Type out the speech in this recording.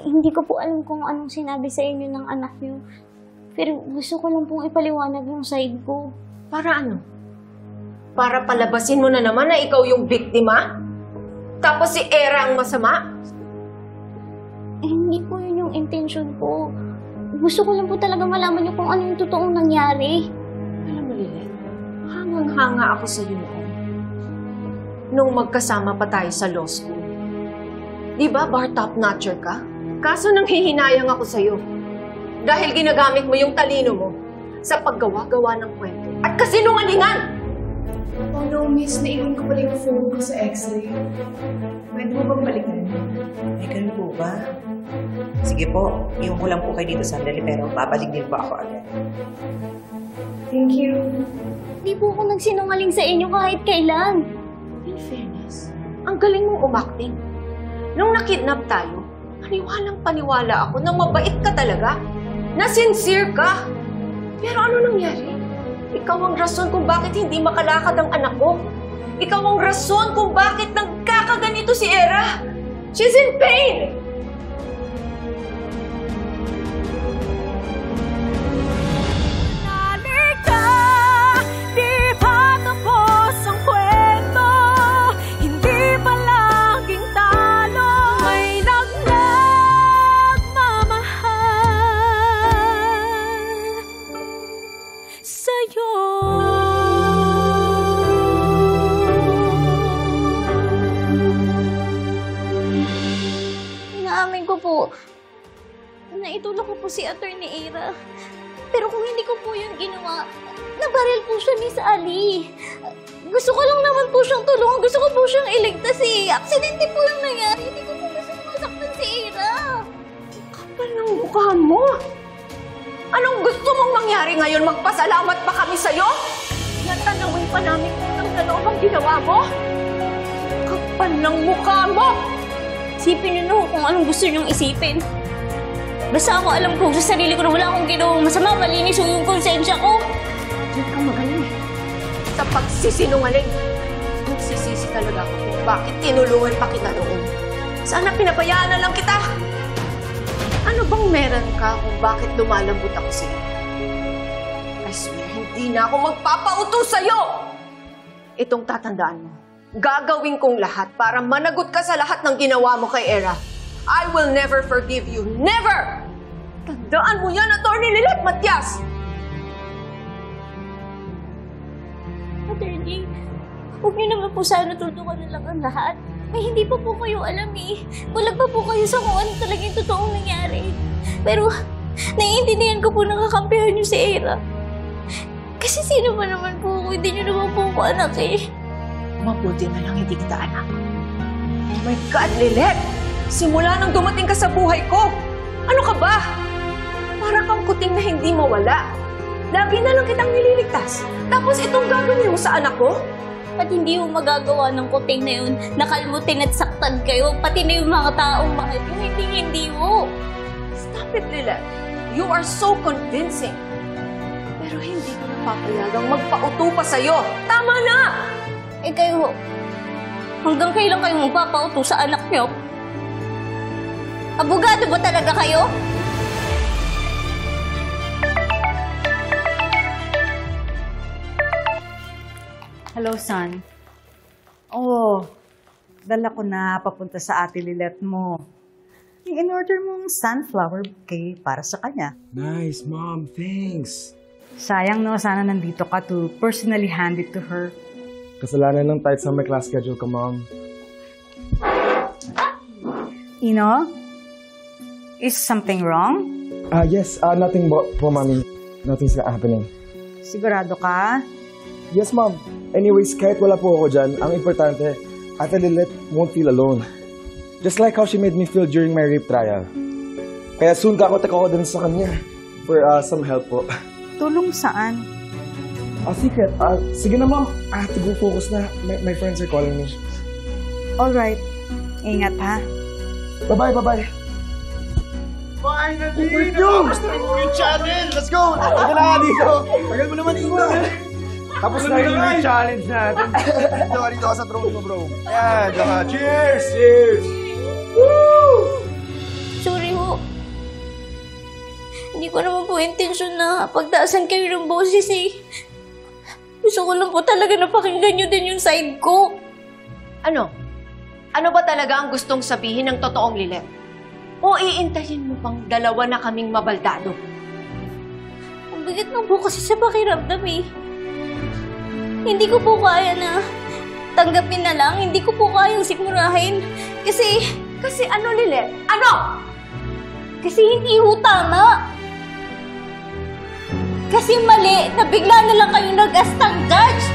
hindi ko po alam kung anong sinabi sa inyo ng anak niyo. Pero gusto ko lang pong ipaliwanag yung side ko. Para ano? Para palabasin mo na naman na ikaw yung biktima? Tapos si Era ang masama? Hindi po yun yung intention ko. Gusto ko lang po talaga malaman niyo kung ano yung totoong nangyari. Alam mo, Lilet, hangang-hanga ako sa iyo noon. Nung magkasama pa tayo sa law school. Di ba, bar top-notcher ka? Kaso nang hihinayang ako sa iyo. Dahil ginagamit mo yung talino mo sa paggawa-gawa ng kwento. At kasinungalingan! Oh no, miss. Naiwan ko pala yung phone ko sa x-ray. Pwede mo bang balikan? Ay, ganun po ba? Sige po, iwan ko lang po kayo dito sandali pero babalik din po ako agad. Thank you. Hindi po ako nagsinungaling sa inyo kahit kailan. In fairness, ang galing mong umakting. Nung nakidnap tayo, paniwalang-paniwala ako na mabait ka talaga. Na sincere ka. Pero ano nangyari? Ikaw ang rason kung bakit hindi makalakad ang anak ko. Ikaw ang rason kung bakit nagkakaganito si Era. She's in pain! Inaamin ko po na itulak ko po si Attorney Era. Pero kung hindi ko po yun ginawa, nabaril po siya ni Ali. Gusto ko lang naman po siyang tulungan. Gusto ko po siyang iligtas eh. Aksidente po lang nangyari. Hindi ko po gusto masaktan si Era. Kapal ng mukha mo! Anong gusto mong mangyari ngayon? Magpasalamat pa kami sa'yo? Natanawin pa namin kung ang gano'n ang ginawa mo? Kapal ng mukha mo! Isipin niyo no kung anong gusto niyong isipin. Basta ako alam ko sa sarili ko na wala akong ginawang masama, malinis yung konsensya ko. Diyan ka magaling. Sa pagsisinungaling. Nagsisisi talaga ako kung bakit tinulungan pa kita noon. Sana pinabayaan na lang kita. Ano bang meron ka kung bakit lumalambot ako sa'yo? I swear, hindi na ako magpapautos sa'yo! Itong tatandaan mo. Gagawin kong lahat para managot ka sa lahat ng ginawa mo kay Era. I will never forgive you. Never! Tandaan mo yan, Attorney Lilet Matias! Attorney, huwag niyo naman po sana tulungan na lang ang lahat. May hindi pa po kayo alam eh. Bulag pa po kayo sa kung ano talagang totoong nangyari. Pero, naiintindihan ko po nakakampihan niyo si Era. Kasi sino ba naman po ako? Hindi niyo naman po ako anak eh. Mabuti na lang hindi kita anak. Oh my God, Lilet! Simula nang dumating ka sa buhay ko, ano ka ba? Para kang kuting na hindi mawala. Lagi na lang kitang nililigtas. Tapos itong gagawin mo sa anak ko? At hindi mo magagawa ng kuting na yun, nakalmutin at saktan kayo, pati na yung mga taong mahal yung hindi mo. Stop it, Lilet. You are so convincing. Pero hindi ka napapayagang magpauto pa sa'yo. Tama na! Eh kayo, hanggang kailan kayo magpapauto sa anak niyo? Abogado ba talaga kayo? Hello, son. Oh, dala ko na papunta sa ate Lilet mo. In-order mong sunflower bouquet para sa kanya. Nice, Mom. Thanks. Sayang no, sana nandito ka to personally hand it to her. Kasalanan ng tight sa my class schedule ko, Mom. Ino? Is something wrong? Yes. Nothing po, Mommy. Nothing's happening. Sigurado ka? Yes, Mom. Anyways, kahit wala po ako dyan, ang importante, Ate Lilet won't feel alone. Just like how she made me feel during my rape trial. Kaya soon kakot ako din sa kanya for some help po. Tulong saan? Secret. Sige na, Mom. I have to go focus na. My friends are calling me. Alright. Ingat ha. Bye-bye, bye-bye. Finally! Tapos na rin yung challenge! Let's go! Tagal na dito! Tagal mo naman dito! Tapos na rin yung challenge natin. Dito ka sa throne mo, bro. Ayan, cheers! Cheers! Woo! Sorry Hindi ko naman po intensyon na pagtaasan kayo ng boses eh. Gusto ko lang po talaga na pakinggan nyo din yung side ko. Ano? Ano ba talaga ang gustong sabihin ng totoong Lilet? O iintayin mo pang dalawa na kaming mabaldado? Ang bigat lang po kasi sa pakiramdam eh. Hindi ko po kaya na tanggapin na lang. Hindi ko po kayang sigmurahin. Kasi ano, Lilet? Ano? Kasi hindi ho tama. Kasi mali na bigla na lang kayo nag-astang judge.